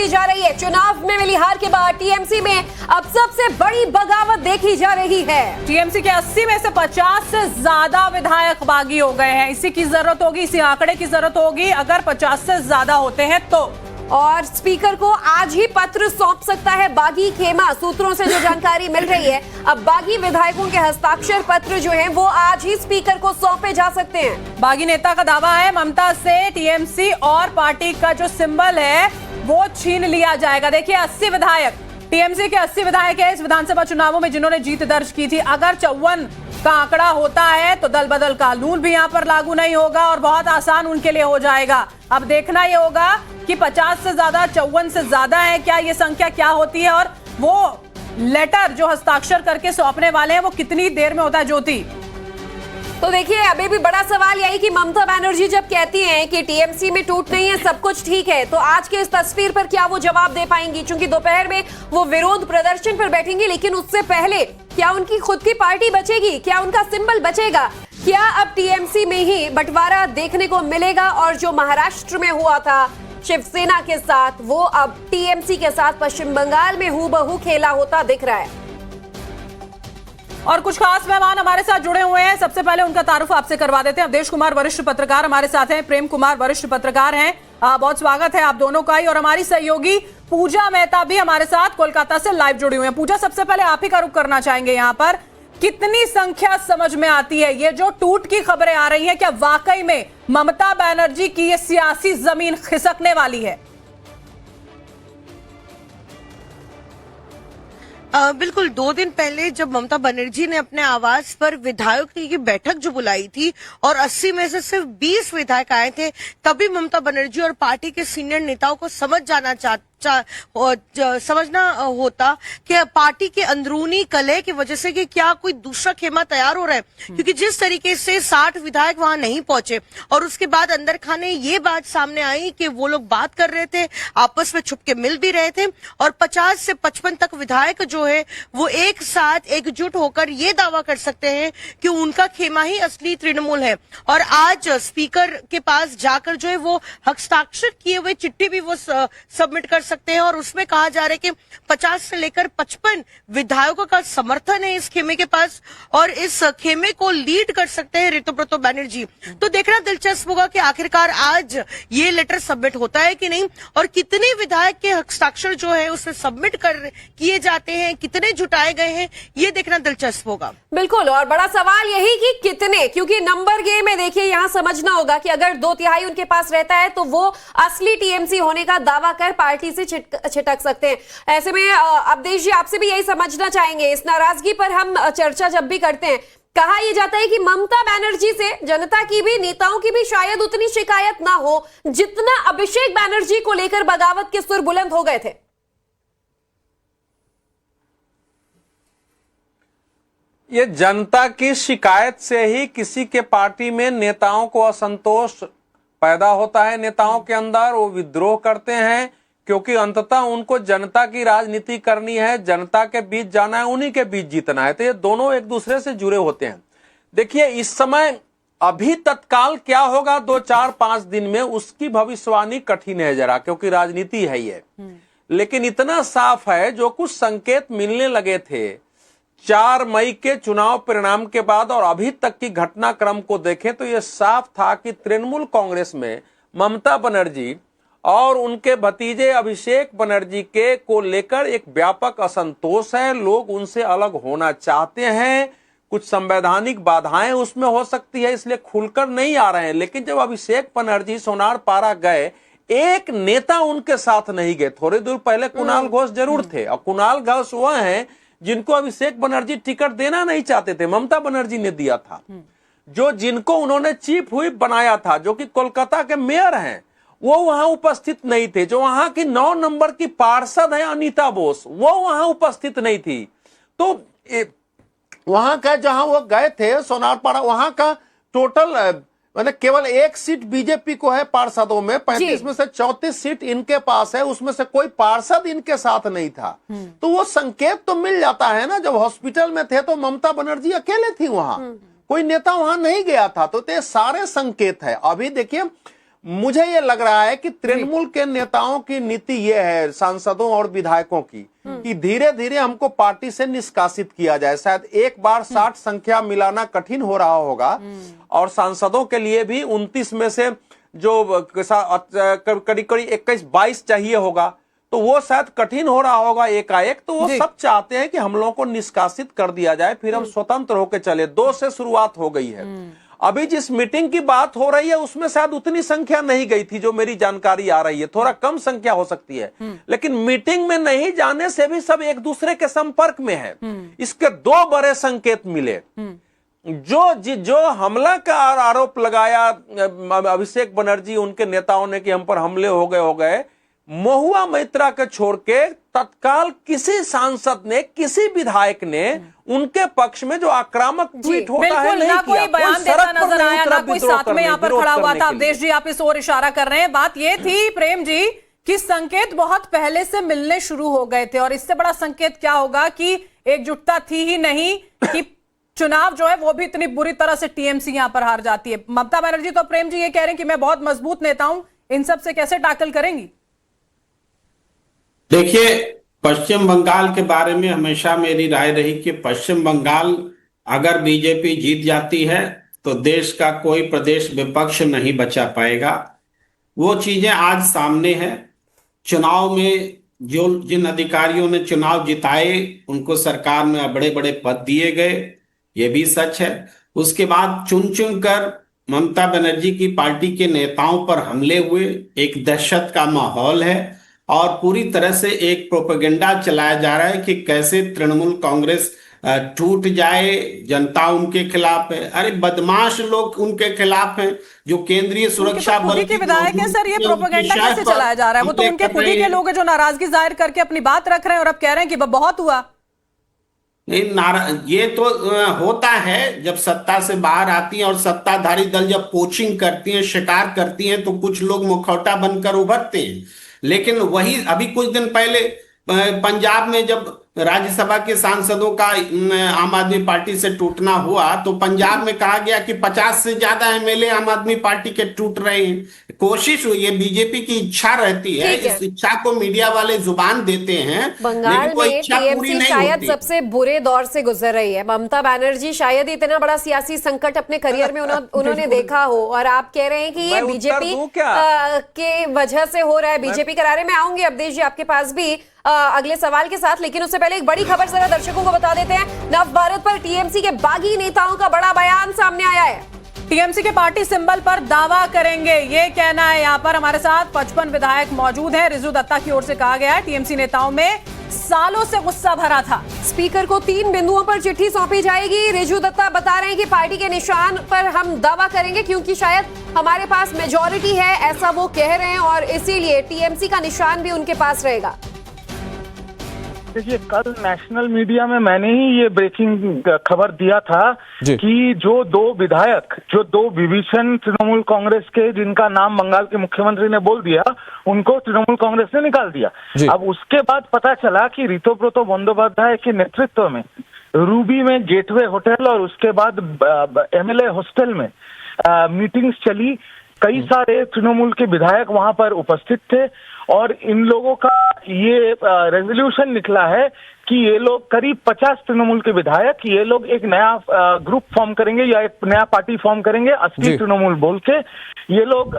होती जा रही है। चुनाव में मिली हार के बाद टीएमसी में अब सबसे बड़ी बगावत देखी जा रही है। टीएमसी के 80 में से 50 से ज्यादा विधायक बागी हो गए हैं। इसी की जरूरत होगी, इसी आंकड़े की जरूरत होगी अगर 50 से ज्यादा होते हैं तो। और स्पीकर को आज ही पत्र सौंप सकता है बागी खेमा। सूत्रों से जो जानकारी मिल रही है, अब बागी विधायकों के हस्ताक्षर पत्र जो हैं वो आज ही स्पीकर को सौंपे जा सकते हैं। बागी नेता का दावा है ममता से टीएमसी और पार्टी का जो सिंबल है वो छीन लिया जाएगा। देखिए 80 विधायक, टीएमसी के 80 विधायक है इस विधानसभा चुनावों में जिन्होंने जीत दर्ज की थी। अगर 54 का आंकड़ा होता है तो दल बदल कानून भी यहाँ पर लागू नहीं होगा और बहुत आसान उनके लिए हो जाएगा। अब देखना ये होगा कि 50 से ज्यादा 54 से ज्यादा है क्या, ये संख्या क्या होती है और वो लेटर जो हस्ताक्षर करके सौंपने वाले हैं वो कितनी देर में होता है। ज्योति, तो देखिए अभी भी बड़ा सवाल यही कि ममता बनर्जी जब कहती हैं कि टीएमसी में टूट नहीं है, सब कुछ ठीक है, तो आज के इस तस्वीर पर क्या वो जवाब दे पाएंगी? क्योंकि दोपहर में वो विरोध प्रदर्शन पर बैठेंगी, लेकिन उससे पहले क्या उनकी खुद की पार्टी बचेगी? क्या उनका सिंबल बचेगा? क्या अब टीएमसी में ही बंटवारा देखने को मिलेगा? और जो महाराष्ट्र में हुआ था शिवसेना के साथ, वो अब टीएमसी के साथ पश्चिम बंगाल में हूबहू खेला होता दिख रहा है। और कुछ खास मेहमान हमारे साथ जुड़े हुए हैं। सबसे पहले उनका तारुफ आपसे करवा देते हैं। अवधेश कुमार वरिष्ठ पत्रकार हमारे साथ हैं, प्रेम कुमार वरिष्ठ पत्रकार हैं। बहुत स्वागत है आप दोनों का ही। और हमारी सहयोगी पूजा मेहता भी हमारे साथ कोलकाता से लाइव जुड़ी हुई है। पूजा, सबसे पहले आप ही का रुख करना चाहेंगे। यहाँ पर कितनी संख्या समझ में आती है? ये जो टूट की खबरें आ रही है, क्या वाकई में ममता बनर्जी की ये सियासी जमीन खिसकने वाली है? बिल्कुल 2 दिन पहले जब ममता बनर्जी ने अपने आवास पर विधायकों की बैठक जो बुलाई थी और 80 में से सिर्फ 20 विधायक आए थे, तभी ममता बनर्जी और पार्टी के सीनियर नेताओं को समझना होता कि पार्टी के अंदरूनी कलह की वजह से कि क्या कोई दूसरा खेमा तैयार हो रहा है। क्योंकि जिस तरीके से 60 विधायक वहां नहीं पहुंचे और उसके बाद अंदर खाने ये बात सामने आई कि वो लोग बात कर रहे थे, आपस में छुप के मिल भी रहे थे और 50 से 55 तक विधायक जो है वो एक साथ एकजुट होकर ये दावा कर सकते हैं कि उनका खेमा ही असली तृणमूल है। और आज स्पीकर के पास जाकर जो है वो हस्ताक्षर किए हुए चिट्ठी भी वो सबमिट कर सकते हैं और उसमें कहा जा रहा है कि 50 से लेकर 55 विधायकों का समर्थन है इस खेमे के पास और इस खेमे को लीड कर सकते हैं ऋतुव्रत बनर्जी। तो देखना दिलचस्प होगा कि आखिरकार आज ये लेटर सबमिट होता है कि नहीं और कितने विधायक के हस्ताक्षर जो है उसमें सबमिट किए जाते हैं, कितने जुटाए गए हैं, ये देखना दिलचस्प होगा। बिल्कुल, और बड़ा सवाल यही कि कितने, क्योंकि नंबर गेम में देखिए यहाँ समझना होगा कि अगर 2/3 उनके पास रहता है तो वो असली टीएमसी होने का दावा कर पार्टी से छिटक सकते हैं। ऐसे में अवधेश जी आपसे भी यही समझना चाहेंगे, इस नाराजगी पर हम चर्चा जब भी करते हैं, कहा यह जाता है कि ममता बनर्जी से जनता की भी, नेताओं की भी शायद उतनी शिकायत ना हो जितना अभिषेक बनर्जी को लेकर बगावत के सुर बुलंद हो गए थे। ये जनता की शिकायत से ही किसी के पार्टी में नेताओं को असंतोष पैदा होता है, नेताओं के अंदर वो विद्रोह करते हैं क्योंकि अंततः उनको जनता की राजनीति करनी है, जनता के बीच जाना है, उन्हीं के बीच जीतना है। तो ये दोनों एक दूसरे से जुड़े होते हैं। देखिए इस समय अभी तत्काल क्या होगा 2, 4, 5 दिन में, उसकी भविष्यवाणी कठिन है जरा, क्योंकि राजनीति है ये। लेकिन इतना साफ है, जो कुछ संकेत मिलने लगे थे 4 मई के चुनाव परिणाम के बाद और अभी तक की घटनाक्रम को देखें तो यह साफ था कि तृणमूल कांग्रेस में ममता बनर्जी और उनके भतीजे अभिषेक बनर्जी के को लेकर एक व्यापक असंतोष है। लोग उनसे अलग होना चाहते हैं, कुछ संवैधानिक बाधाएं उसमें हो सकती है, इसलिए खुलकर नहीं आ रहे हैं। लेकिन जब अभिषेक बनर्जी सोनारपाड़ा गए, एक नेता उनके साथ नहीं गए। थोड़ी दूर पहले कुणाल घोष जरूर थे और कुणाल घोष वह हैं जिनको अभिषेक बनर्जी टिकट देना नहीं चाहते थे, ममता बनर्जी ने दिया था। जो जिनको उन्होंने चीफ व्हिप बनाया था, जो कि कोलकाता के मेयर हैं, वो वहां उपस्थित नहीं थे। जो वहां की 9 नंबर की पार्षद है अनीता बोस, वो वहां उपस्थित नहीं थी। तो वहां का जहां वो गए थे सोनारपाड़ा, वहां का टोटल मतलब केवल 1 सीट बीजेपी को है पार्षदों में, 35 में से 34 सीट इनके पास है, उसमें से कोई पार्षद इनके साथ नहीं था। तो वो संकेत तो मिल जाता है ना। जब हॉस्पिटल में थे तो ममता बनर्जी अकेले थी वहां, कोई नेता वहां नहीं गया था। तो ये सारे संकेत है। अभी देखिए मुझे ये लग रहा है कि तृणमूल के नेताओं की नीति ये है, सांसदों और विधायकों की, कि धीरे धीरे हमको पार्टी से निष्कासित किया जाए। शायद एक बार 60 संख्या मिलाना कठिन हो रहा होगा, और सांसदों के लिए भी 29 में से जो करीब करीब 21-22 चाहिए होगा, तो वो शायद कठिन हो रहा होगा एकाएक। तो वो सब चाहते हैं कि हम लोगों को निष्कासित कर दिया जाए, फिर हम स्वतंत्र होकर चले। 2 से शुरुआत हो गई है। अभी जिस मीटिंग की बात हो रही है उसमें शायद उतनी संख्या नहीं गई थी, जो मेरी जानकारी आ रही है, थोड़ा कम संख्या हो सकती है। लेकिन मीटिंग में नहीं जाने से भी सब एक दूसरे के संपर्क में है। इसके 2 बड़े संकेत मिले। जो हमला का आरोप लगाया अभिषेक बनर्जी उनके नेताओं ने कि हम पर हमले हो गए, महुआ मैत्रा के छोड़ के तत्काल किसी सांसद ने, किसी विधायक ने उनके पक्ष में जो आक्रामक ट्वीट होता है नहीं ना किया। कोई बयान देता नजर आया, ना कोई साथ में यहाँ पर खड़ा हुआ था। अवधेश जी, आप इस ओर इशारा कर रहे हैं। बात ये थी प्रेम जी कि संकेत बहुत पहले से मिलने शुरू हो गए थे, और इससे बड़ा संकेत क्या होगा कि एकजुटता थी ही नहीं कि चुनाव जो है वो भी इतनी बुरी तरह से टीएमसी यहां पर हार जाती है। ममता बनर्जी तो प्रेम जी ये कह रहे हैं कि मैं बहुत मजबूत नेता हूं, इन सब से कैसे टैकल करेंगी? देखिए, पश्चिम बंगाल के बारे में हमेशा मेरी राय रही कि पश्चिम बंगाल अगर बीजेपी जीत जाती है तो देश का कोई प्रदेश विपक्ष नहीं बचा पाएगा। वो चीजें आज सामने है। चुनाव में जिन अधिकारियों ने चुनाव जिताए उनको सरकार में बड़े बड़े पद दिए गए, ये भी सच है। उसके बाद चुन चुन कर ममता बनर्जी की पार्टी के नेताओं पर हमले हुए, एक दहशत का माहौल है, और पूरी तरह से एक प्रोपेगेंडा चलाया जा रहा है कि कैसे तृणमूल कांग्रेस टूट जाए, जनता उनके खिलाफ है। अरे बदमाश लोग उनके खिलाफ हैं, जो केंद्रीय सुरक्षा बल के विधायक है सर। ये प्रोपेगेंडा कैसे चलाया जा रहा है? वो तो उनके खुद ही के लोग हैं जो नाराजगी जाहिर करके अपनी बात रख रहे हैं, और अब कह रहे हैं कि बहुत हुआ। नहीं, ये तो होता है जब सत्ता से बाहर आती है, और सत्ताधारी दल जब पोचिंग करती है, शिकार करती हैं, तो कुछ लोग मुखौटा बनकर उभरते हैं। लेकिन वही अभी कुछ दिन पहले पंजाब में जब राज्यसभा के सांसदों का आम आदमी पार्टी से टूटना हुआ, तो पंजाब में कहा गया कि 50 से ज्यादा एमएलए आम आदमी पार्टी के टूट रहे हैं। कोशिश हुई है, बीजेपी की इच्छा रहती है, इस इच्छा को मीडिया वाले जुबान देते हैं। बंगाल में टीएमसी शायद सबसे बुरे दौर से गुजर रही है। ममता बनर्जी शायद इतना बड़ा सियासी संकट अपने करियर में उन्होंने देखा हो, और आप कह रहे हैं कि ये बीजेपी के वजह से हो रहा है। बीजेपी करारे में आऊंगी अवधेश जी आपके पास भी अगले सवाल के साथ, लेकिन उससे पहले एक बड़ी खबर जरा दर्शकों को बता देते हैं। नव भारत पर टीएमसी के बागी नेताओं का बड़ा बयान सामने आया है। टीएमसी के पार्टी सिंबल पर दावा करेंगे, ये कहना है। यहाँ पर हमारे साथ 55 विधायक मौजूद हैं। रिजू दत्ता की ओर से कहा गया है टीएमसी नेताओं में सालों से गुस्सा भरा था। स्पीकर को 3 बिंदुओं पर चिट्ठी सौंपी जाएगी। रिजू दत्ता बता रहे हैं कि पार्टी के निशान पर हम दावा करेंगे क्योंकि शायद हमारे पास मेजॉरिटी है, ऐसा वो कह रहे हैं, और इसीलिए टीएमसी का निशान भी उनके पास रहेगा। देखिए, कल नेशनल मीडिया में मैंने ही ये ब्रेकिंग खबर दिया था कि जो 2 विधायक, जो 2 विभीषण तृणमूल कांग्रेस के, जिनका नाम बंगाल के मुख्यमंत्री ने बोल दिया, उनको तृणमूल कांग्रेस ने निकाल दिया। अब उसके बाद पता चला कि ऋतुब्रत बंदोपाध्याय के नेतृत्व में रूबी में गेटवे होटल और उसके बाद एमएलए हॉस्टल में मीटिंग्स चली। कई सारे तृणमूल के विधायक वहां पर उपस्थित थे, और इन लोगों का ये रेजोल्यूशन निकला है कि ये लोग करीब 50 तृणमूल के विधायक, ये लोग एक नया ग्रुप फॉर्म करेंगे या एक नया पार्टी फॉर्म करेंगे, असली तृणमूल बोल के। ये लोग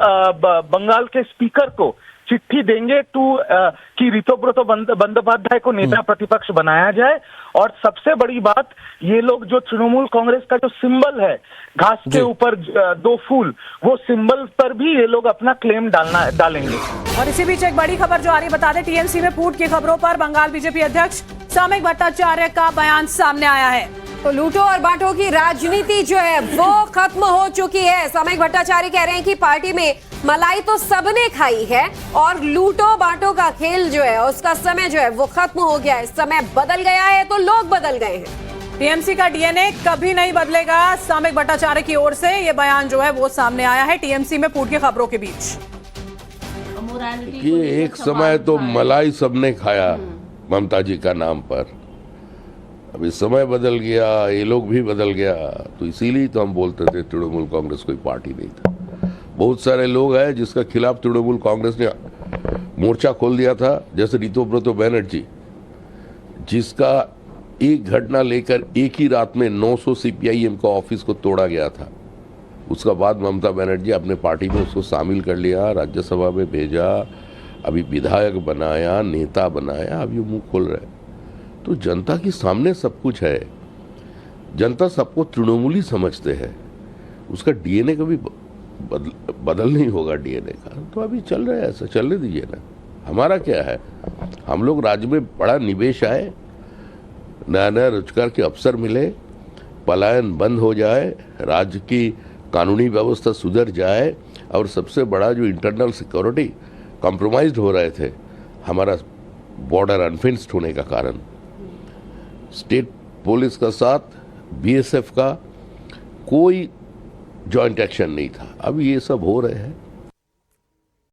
बंगाल के स्पीकर को चिट्ठी देंगे कि ऋतुब्रत बंदोपाध्याय को नेता प्रतिपक्ष बनाया जाए। और सबसे बड़ी बात, ये लोग जो तृणमूल कांग्रेस का जो सिंबल है, घास के ऊपर 2 फूल, वो सिंबल पर भी ये लोग अपना क्लेम डालेंगे। और इसी बीच एक बड़ी खबर जो आ रही बता दें, टीएमसी में फूट की खबरों पर बंगाल बीजेपी अध्यक्ष सामयिक भट्टाचार्य का बयान सामने आया है। तो लूटो और बांटो की राजनीति जो है वो खत्म हो चुकी है। सामयिक भट्टाचार्य कह रहे हैं कि पार्टी में मलाई तो सबने खाई है, और लूटो बांटो का खेल जो है उसका समय जो है वो खत्म हो गया है। समय बदल गया है तो लोग बदल गए हैं। टीएमसी का डीएनए कभी नहीं बदलेगा, सामयिक भट्टाचार्य की ओर से ये बयान जो है वो सामने आया है टीएमसी में फूट की खबरों के बीच। ये एक समय तो मलाई सबने खाया ममता जी का नाम पर, अभी समय बदल गया, ये लोग भी बदल गया, तो इसीलिए तो हम बोलते थे तृणमूल कांग्रेस कोई पार्टी नहीं था। बहुत सारे लोग हैं जिसका खिलाफ तृणमूल कांग्रेस ने मोर्चा खोल दिया था, जैसे ऋतुव्रत बैनर्जी, जिसका एक घटना लेकर एक ही रात में 900 सीपीआईएम का ऑफिस को तोड़ा गया था। उसका बाद ममता बनर्जी अपने पार्टी में उसको शामिल कर लिया, राज्यसभा में भेजा, अभी विधायक बनाया, नेता बनाया, अब ये मुंह खोल रहा है। तो जनता के सामने सब कुछ है, जनता सबको तृणमूली समझते हैं, उसका डीएनए कभी बदल नहीं होगा डीएनए का। तो अभी चल रहा है ऐसा, चलने दीजिए ना। हमारा क्या है, हम लोग राज्य में बड़ा निवेश आए, नया नया रोजगार के अवसर मिले, पलायन बंद हो जाए, राज्य की कानूनी व्यवस्था सुधर जाए, और सबसे बड़ा जो इंटरनल सिक्योरिटी कॉम्प्रोमाइज्ड हो रहे थे, हमारा बॉर्डर अनफेंस्ड होने का कारण, स्टेट पुलिस का साथ बीएसएफ का कोई जॉइंट एक्शन नहीं था। अब ये सब हो रहे हैं।